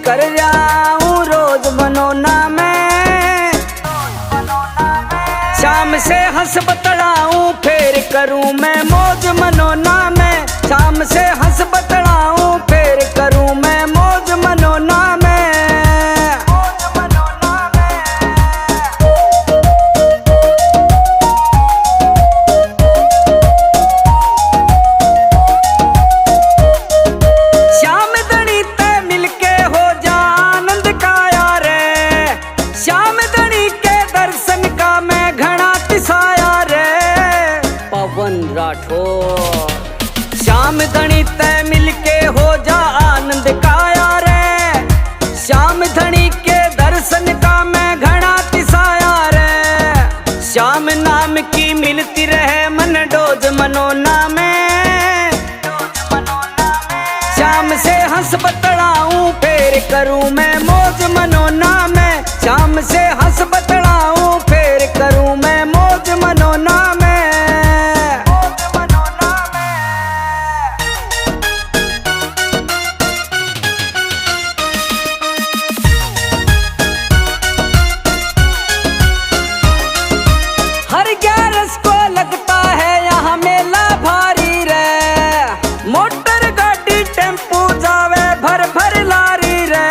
कर जाऊं रोज मनोना में। शाम से हंस बतलाऊं फिर करूं मैं मौज मनोना में। शाम से हंस बतलाऊं फिर करूं मैं मौज मनोना में। श्याम धनी ते मिलके हो जा आनंद का यार, श्याम धनी के दर्शन का मैं घना तिसाया रे। पवन राठौर। श्याम धनी ते मिलके हो जा आनंद का यार, श्याम धनी के दर्शन का मैं घना तिसाया रे। श्याम नाम की मिलती रहे मन डोज मनोना में। श्याम से हंस बतलाऊं फिर करूं मैं मौज मनोना में। श्याम से हंस बतलाऊं फिर करूं मैं मौज मनोना में। हर 11 को लगता है यहाँ मेला भारी रे। मोटर गाड़ी टेम्पू जावे भर भर लारी रे।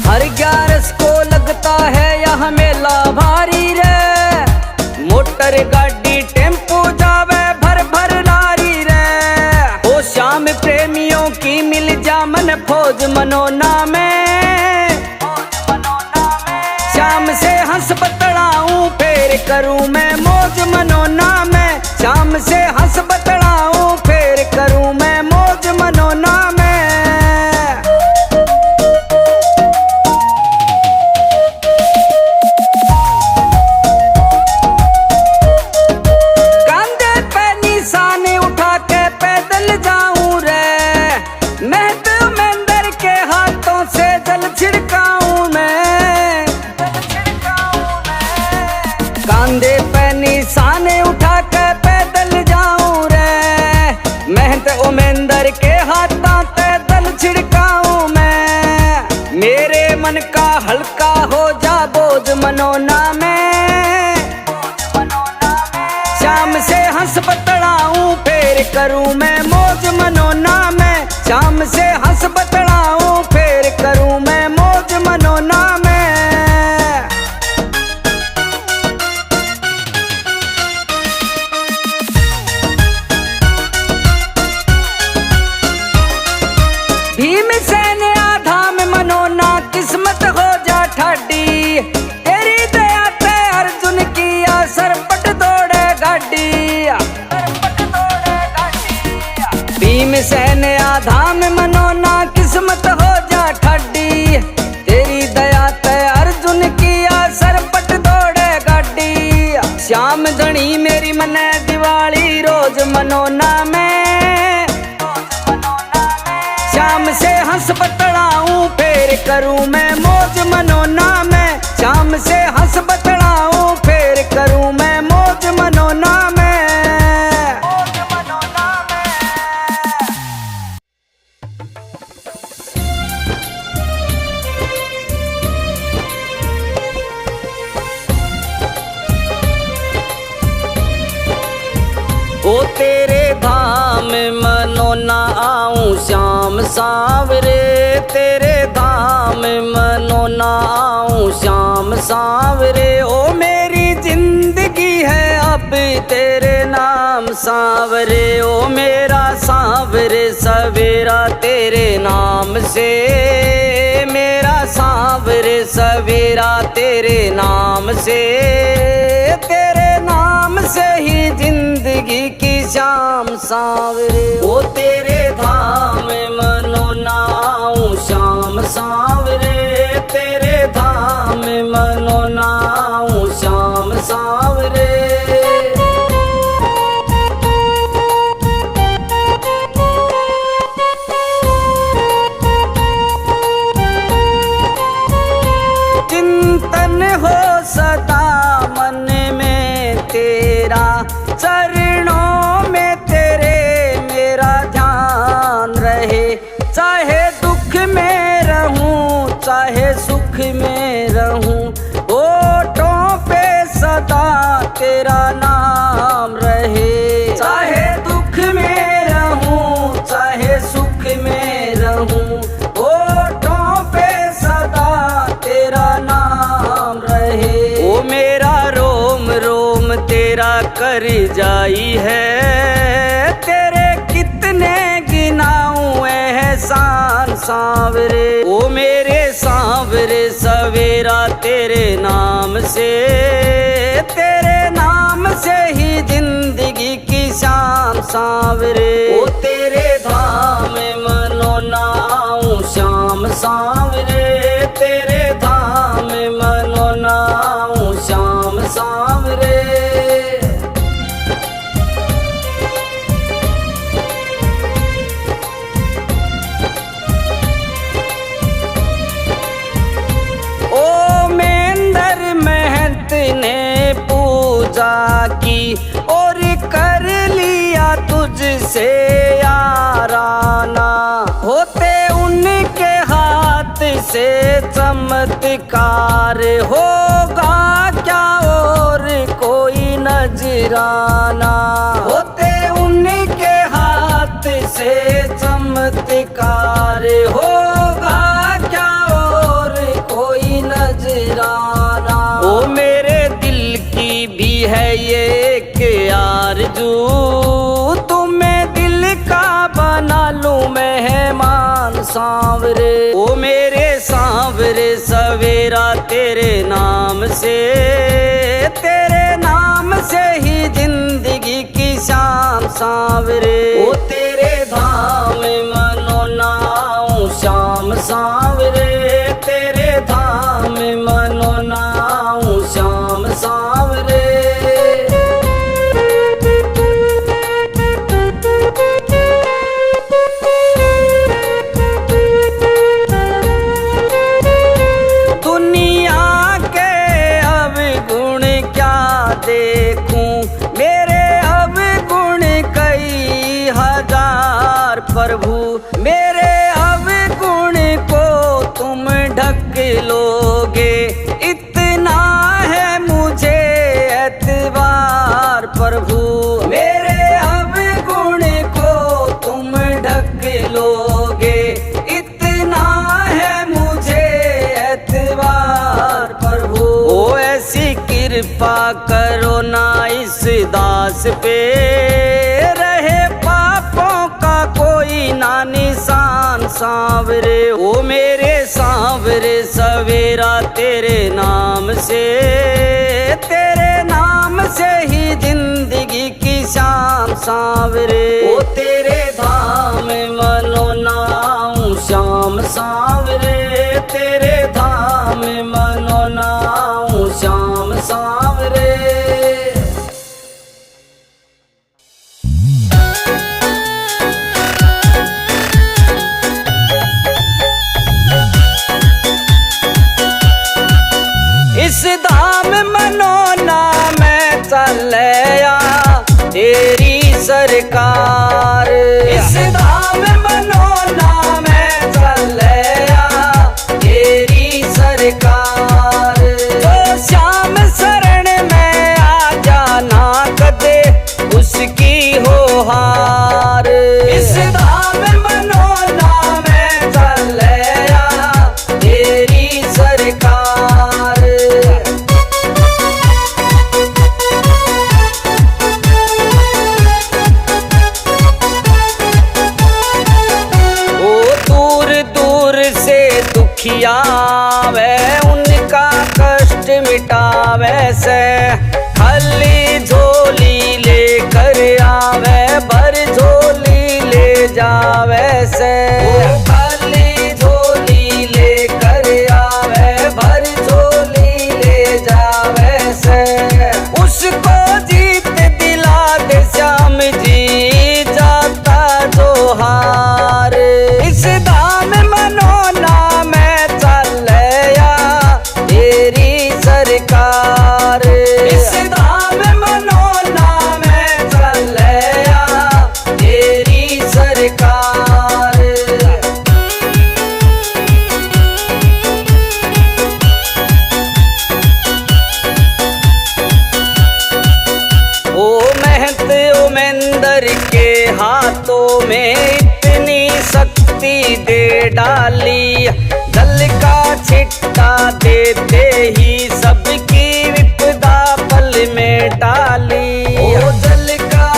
हर 11 को लगता है यहाँ मेला भारी रे। मोटर गाड़ी टेम्पू जावे भर भर लारी रे। ओ श्याम प्रेमियों की मिल जा मन फौज मनोना में। श्याम से हंस बतलाऊं फिर करूं मैं मौज मनोना में। श्याम से हंस बतलाऊं फिर करूं मैं मौज मनोना में। कांधे पे निशान उठा के पैदल जाऊं रे। मेहत मेंदर के हाथों से जल छिड़काऊं मैं। कांधे पे निशान उठा के पैदल जाऊं रे। मेहनत उमेंदर के हाथों से दल छिड़काऊं मैं। मेरे मन का हल्का हो जा बोझ मनोना में। श्याम से हंस बतलाऊं फिर करूं मैं मौज मनोना में। श्याम से हंस बतलाऊं फिर करूं मैं मौज मनोना में। भीमसेन आधाम मनोना किस्मत हो जा ठाडी। तेरी दया ते अर्जुन किया सरपट दौड़े गाड़ी। भीमसेन आधाम मनोना किस्मत हो जा ठाडी। तेरी दया ते अर्जुन किया सरपट दौड़े गाड़ी। श्याम धनी मेरी मने दिवाली रोज मनोना में। श्याम से हंस बतलाऊं फिर करूं मैं मौज मनोना में। श्याम से हंस बतलाऊं फिर करूं मैं मौज मनोना में। ओ तेरे धाम मनोना आऊं श्याम सांवरे। तेरे धाम मनोना आऊं श्याम सांवरे। ओ मेरी जिंदगी है अब तेरे नाम सांवरे। ओ मेरा सांवरे सवेरा तेरे नाम से। मेरा सांवरे सवेरा तेरे नाम से। तेरे नाम से ही जिंदगी की शाम सांवरे। ओ तेरे धाम मनोना आऊं श्याम सांवरे। तेरे धाम मनोना आऊं श्याम सांवरे। चिंतन हो सदा मन में तेरा। चरणों में तेरे मेरा ध्यान रहे। आई है, तेरे कितने गिनाऊं एहसान सांवरे। ओ मेरे सांवरे सवेरा तेरे नाम से, तेरे नाम से ही जिंदगी की शाम सांवरे। ओ तेरे धाम मनो नाऊं श्याम सांवरे, तेरे धाम मनो नाऊं श्याम सांवरे। ओ मेंदर महंत ने पूजा की और कर लिया तुझसे याराना, होते उनके हाथ से चमत्कार, होगा क्या और कोई नजराना। होते उनके हाथ से चमत्कार, होगा क्या और कोई नजराना। ओ मेरे दिल की भी है ये एक आरज़ू, तुम्हें दिल का बना लूं मेहमान सांवरे। ओ मेरे सांवरे सवेरा तेरे नाम से, तेरे नाम से ही जिंदगी की शाम सांवरे। ओ तेरे धाम मनो नाऊं श्याम सांवरे, तेरे धाम मनो नाऊं श्याम सांवरे। दुनिया के अवगुण क्या देखूं, मेरे अवगुण कई हजार प्रभु। मेरे अवगुण को तुम ढक लोगे, इतना है मुझे एतबार प्रभु। मेरे अवगुण को तुम ढक लोगे, इतना है मुझे एतबार प्रभु। ओ ऐसी कृपा करो ना इस दास पे, रहे पापों का कोई ना निशान सांवरे। ओ मेरे सांवरे सवेरा तेरे नाम से, तेरे नाम से ही जिंदगी की शाम सांवरे। ओ तेरे धाम मनो नाऊं श्याम सांवरे, तेरे धाम मनो नाऊं श्याम सांवरे। इस धाम मनोना में चलया तेरी सरकार, इस धाम मनोना में चलया तेरी सरकार। तो श्याम शरण में आ जाना कदे उसकी हो हार। इस धाम मनोना में चलया तेरी सरकार। दुखियावे उनका कष्ट मिटावे से, खाली झोली लेकर आवे भर झोली ले जावे से। खाली झोली लेकर आवे भर झोली ले जावे से। उसको जीत दिला दे श्याम जी जाता जो हार। इस धाम मनोना में चलया तेरी सरकार, इस धाम मनोना में चलया तेरी सरकार। ओ महंत ओ मेंदर के हाथों में इतनी शक्ति दे डाली, जल का छिट्टा देते ही सबकी विपदा पल में डाली। ओ जल का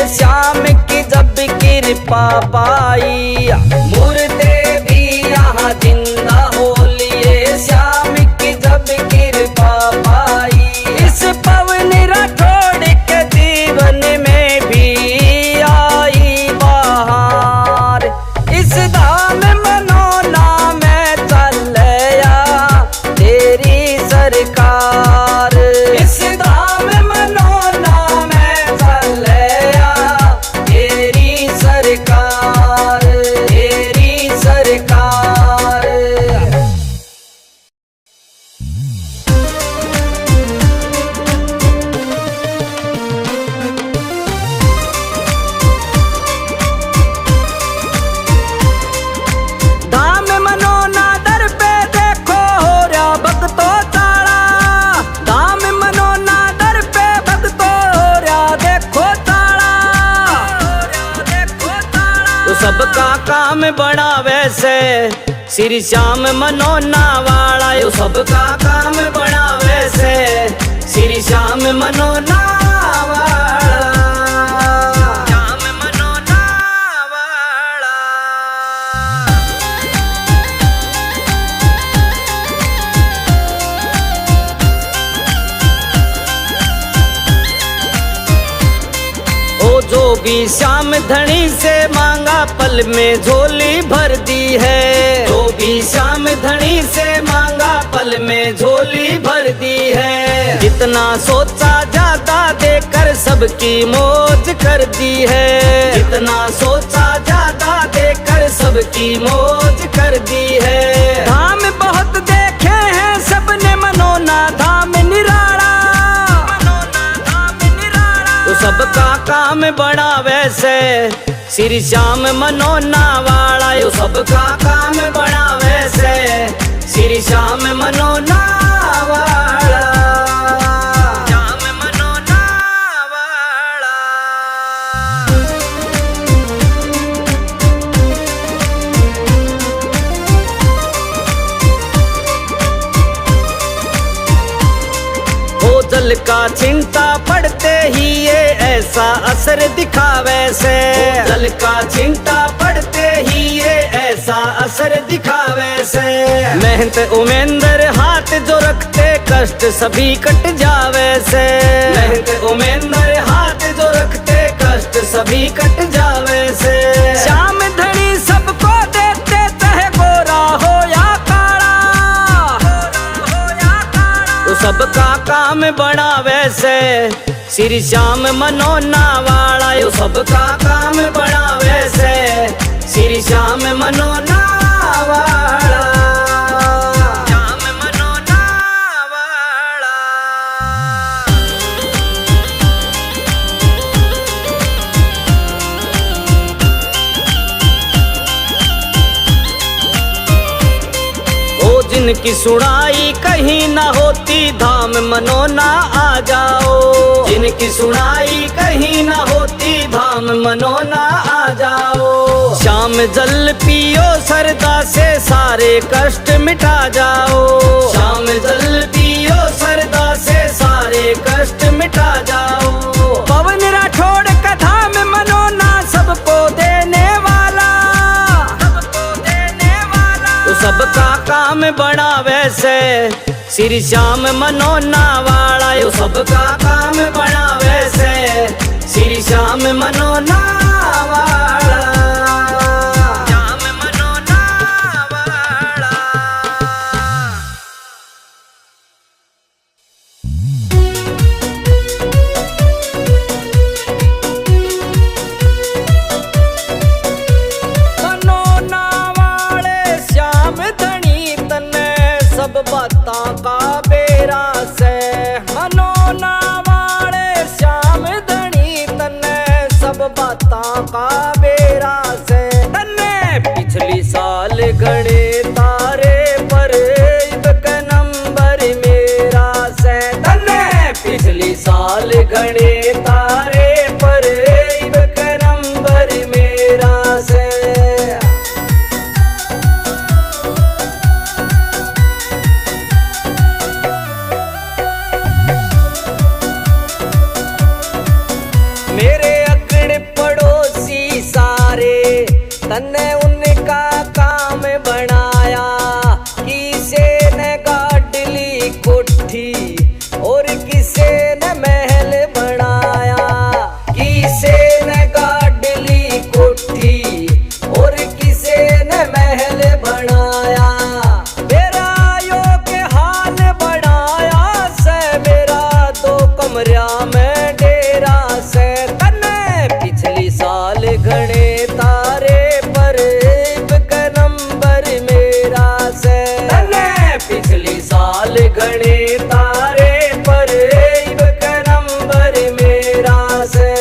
श्याम की जब कृपा पाई, मुर्दे भी यहाँ जिंदा हो लिए श्याम की जब कृपा पाई। इस पवन राठौड़ के जीवन में भी आई बहार, इस धाम मनोना में चलया तेरी सरकार, इस धाम मनोना में चलया तेरी सरकार, तेरी सरकार। धाम मनोना दर पे देखो हो रहा भक्तों ताड़ा, धाम मनोना दर पे भक्तों हो रहा देखो ताड़ा, तो सबका काम बड़ा वैसे श्री श्याम मनोना वाला, यो सबका काम बड़ा वैसे श्री श्याम मनोना वाला, श्याम मनोना वाला। ओ जो भी श्याम धनी से मांगा पल में झोली भर दी है, जो भी श्याम धनी से मांगा पल में झोली भर दी है। जितना सोचा ज्यादा देकर सबकी मौज कर दी है, जितना सोचा ज्यादा देकर सबकी मौज कर दी है। धाम बहुत देखे हैं सबने मनोना धाम निराला, मनोना धाम निराला, तो सबका काम बड़ा वैसे श्री श्याम मनोना वाला, यो सबका काम बड़ा वैसे श्री श्याम मनोना वाला, श्याम मनोना वाला। हो जल का चिंता पड़ते ही ये ऐसा असर दिखावे से, जल का चिंता पड़ते ही ये ऐसा असर दिखावे से। मेहनत उमेंद्र हाथ जो रखते कष्ट सभी कट जावे से, मेहनत उमेंद्र हाथ जो रखते कष्ट सभी कट जावे से। श्याम धनी सबको देते चाहे गोरा हो या काला, तो सबका काम बड़ा वैसे श्री श्याम मनोना वाला, यो सबका काम बड़ा वैसे श्री श्याम मनोना वाला, श्याम मनोना वाला। ओ जिनकी सुनाई कहीं ना होती धाम मनोना आ जाओ, जिनकी सुनाई कहीं ना होती धाम मनोना आ जाओ। श्याम जल पियो सरदा से सारे कष्ट मिटा जाओ, श्याम जल पियो सरदा से सारे कष्ट मिटा जाओ। पवन राठौड़ का धाम मनोना सबको देने वाला, सबको देने वाला, तो सबका काम बड़ा वैसे श्री श्याम मनोना वाला, यो सबका काम बड़ा वैसे श्री श्याम मनोना वाला, श्याम मनोना वाला। मनोना वाले श्याम धनी तने सब बातां का बेरा से, मनोना वाले श्याम धनी तने सब बातां का बेरा से। तने पिछली साल घड़े तारे पर इबक नंबर मेरा से, तने पिछली साल घड़े तारे पर इबक नंबर मेरा से। मेरे अकड़ तन्ने उनका काम बनाया, किसे ने गाड़ ली कोठी और किसे ने महल बनाया, किसे ने गाड़ ली कोठी और किसे ने महल बनाया। मेरा यो के हाल बनाया से, मेरा 2 कमरा में डेरा से। तन्ने पिछली साल घने तारे पर इब के नंबर मेरा से, तन्ने पिछली साल घने तारे पर इब के नंबर मेरा से।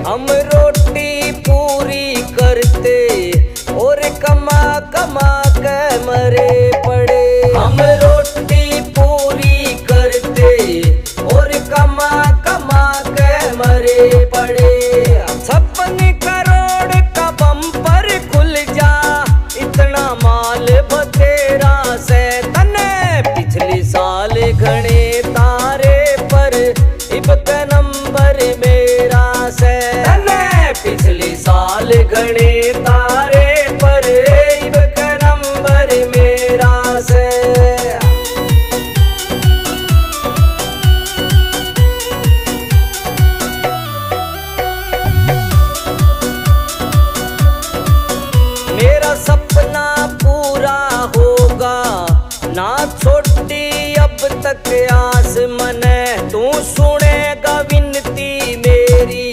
हम रोटी पूरी करते और कमा कमा के मरे पड़े, हम रोटी पूरी करते और कमा कमा के मरे पड़े। 56 करोड़ का बम्पर खुल जा, इतना माल बतेरा से। तन्ने पिछली साल घने तारे पर इब के नंबर मेरा से, पिछली साल घने तारे पर इब के नंबर मेरा से। मेरा सपना पूरा होगा ना छोटी अब तक आस मने, तू सुनेगा विनती मेरी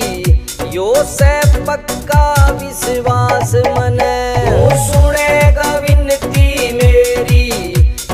यो से पक्का विश्वास मने। तू सुनेगा विनती मेरी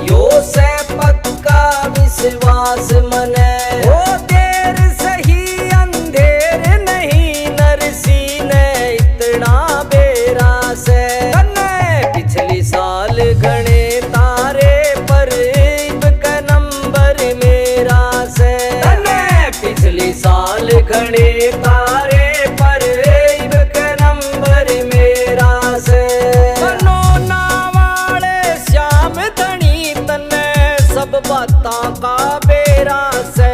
यो से पक्का विश्वास मने। ओ देर सही अंधेर नहीं, नरसी ने इतना बेरा से। तन्ने पिछली साल घने तारे पर इब के नंबर मेरा से, तन्ने पिछली साल घने तारे पर इब के नंबर मेरा से। मनोना वाले श्याम धनी तन्ने सब बातां का बेरा से,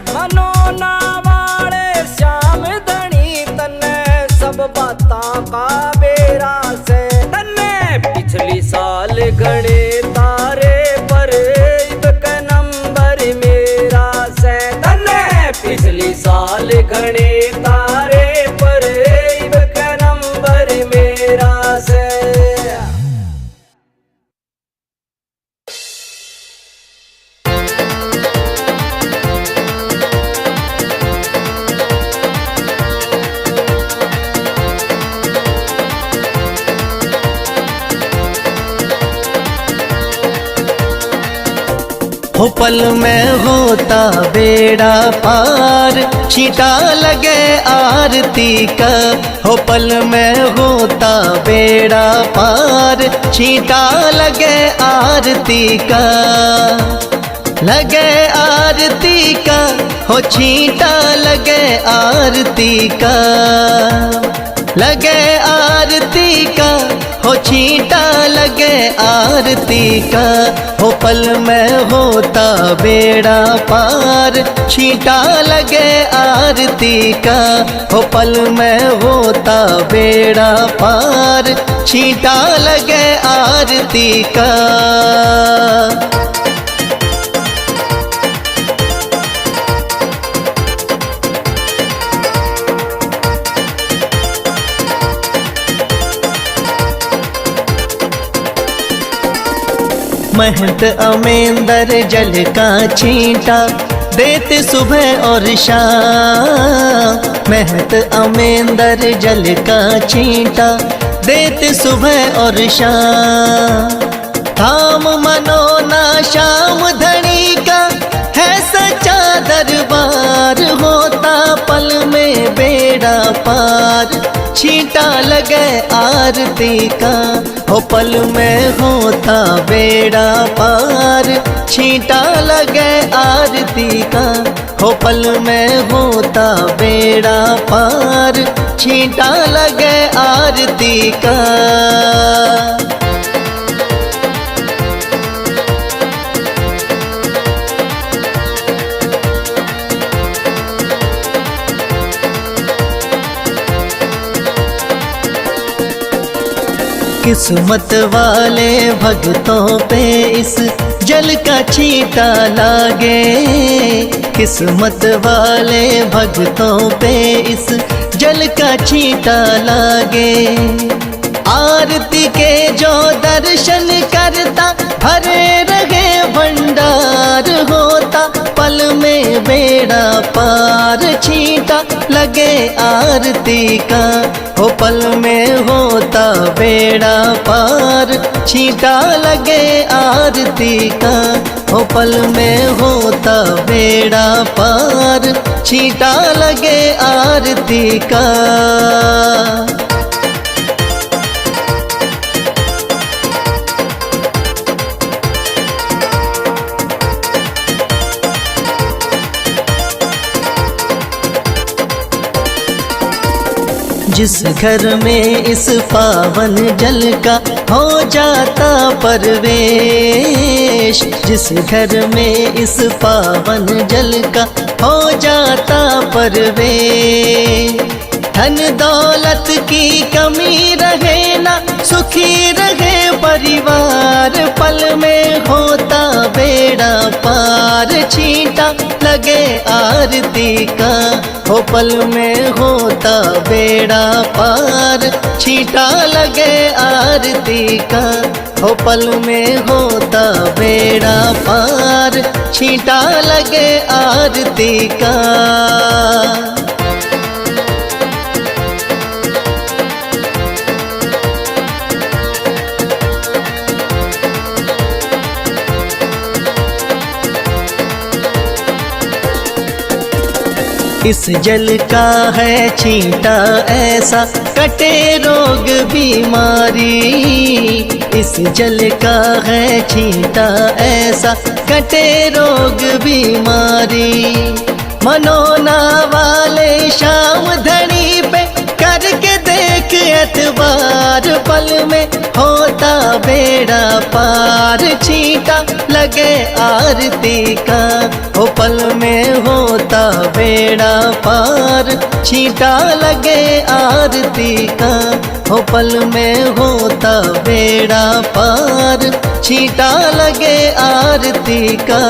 मनोना वाले श्याम धनी तन्ने सब बातां का बेरा से। तन्ने पिछली साल घने तारे पर इब के नंबर मेरा से, तन्ने पिछली साल घने तारे पर इब के नंबर मेरा से। हो पल में होता बेड़ा पार, छींटा लगे आरती का। हो पल में होता बेड़ा पार, छींटा लगे आरती का। लगे आरती का हो छींटा लगे आरती का। लगे आरती का हो छींटा लगे आरती का। हो पल में होता बेड़ा पार, छींटा लगे आरती का। हो पल में होता बेड़ा पार, छींटा लगे आरती का। महंत अमेंदर जल का छींटा देते सुबह और शाम। महंत अमेंदर जल का छींटा देते सुबह और शाम। थाम मनोना श्याम धनी का है सच्चा दरबार। होता पल में बेड़ा पार, छींटा लगे आरती का। हो पल में होता बेड़ा पार, छींटा लगे आरती का, हो पल में होता बेड़ा पार, छींटा लगे आरती का। किस्मत वाले भक्तों पे इस जल का छींटा लागे, किस्मत वाले भक्तों पे इस जल का छींटा लागे। आरती के जो दर्शन करता भरे रहे भंडार होता, पल में बेड़ा पार, छींटा लगे आरती का, हो पल में होता बेड़ा पार, छींटा लगे आरती का, हो पल में होता बेड़ा पार, छींटा लगे आरती का। जिस घर में इस पावन जल का हो जाता परवेश, जिस घर में इस पावन जल का हो जाता परवेश, धन दौलत की कमी रहे ना, सुखी रहे परिवार, पल में होता बेड़ा पार, छींटा लगे आरती का, हो पल में होता बेड़ा पार, छींटा लगे आरती का, हो पल में होता बेड़ा पार, छींटा लगे आरती का। इस जल का है छींटा ऐसा, कटे रोग बीमारी, इस जल का है छींटा ऐसा, कटे रोग बीमारी। मनोना वाले शाम धनी पे करके देख एतबार, पल में होता बेड़ा पार, छींटा लगे आरती का, हो पल में होता बेड़ा पार, छींटा लगे आरती का, हो पल में होता बेड़ा पार, छींटा लगे आरती का।